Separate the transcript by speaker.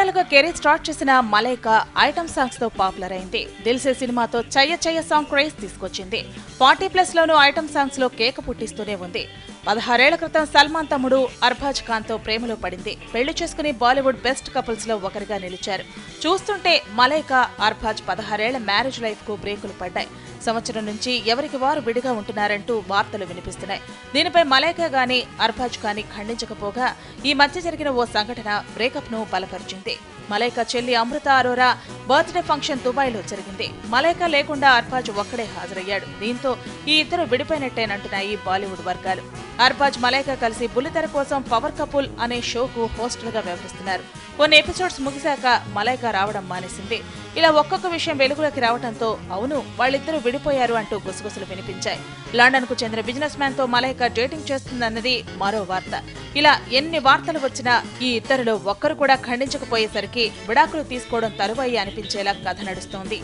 Speaker 1: Model గా career start చేసిన Malaika item songs తో పాపులర్ అయింది. దిల్సే సినిమాతో చయ్య చయ్య సాంగ్ క్రేజ్ తీసుకొచ్చింది. 40+ లోనూ ఐటమ్ సాంగ్స్ లో కేక పుట్టిస్తూనే ఉంది. 16 ఏళ్ల క్రితం సల్మాన్ తమ్ముడు అర్బాజ్ ఖాన్ తో ప్రేమలో పడింది. పెళ్లి చేసుకుని బాలీవుడ్ బెస్ట్ కపుల్స్ లో ఒకరిగా నిలిచారు. చూస్తుంటే మలైకా అర్బాజ్ 16 ఏళ్ల మ్యారేజ్ లైఫ్ కు బ్రేకులు పడ్డాయి. సంవత్సరం నుంచి ఎవరికి వారు విడిగా ఉంటున్నారంటూ వార్తలు వినిపిస్తున్నాయి. దీనిపై మలైకా గాని అర్బాజ్ గాని ఖండించకపోగా ఈ మధ్య జరిగిన ఓ సంఘటన బ్రేకప్ ను బలపరిచింది. మలైకా చెల్లి అమృత అరోరా బర్త్డే ఫంక్షన్ దుబాయ్ లో జరిగింది. మలైకా లేకుండా అర్బాజ్ ఒక్కడే హాజరయ్యాడు. దీంతో ఈ ఇద్దరు విడిపోయినట్టేనంటున్నాయి బాలీవుడ్ వర్గాలు. అర్బాజ్ మలైకా కలిసి బుల్లితెర కోసం పవర్ కపుల్ అనే షోకు హోస్టల్ గా వ్యవహరిస్తున్నారు. కొన్ని ఎపిసోడ్స్ ముగిశాక మలైకా రావడం మానేసింది. ఇలా ఒక్కొక్క విషయం వెలుగులోకి రావడంతో అవును వాళ్ళిద్దరూ విడిపోయారు అంటూ గుసగుసలు వినిపించాయి. లండన్ కు చెందిన బిజినెస్ మ్యాన్ తో మలైకా డేటింగ్ చేస్తుందన్నది మరో వార్త. ఇలా ఎన్ని వార్తలు వచ్చినా ఈ ఇద్దరిలో ఒక్కరు కూడా ఖండించకపోయేసరికి విడాకులు తీసుకోవడం తరువాయి అనిపించేలా కథ నడుస్తోంది.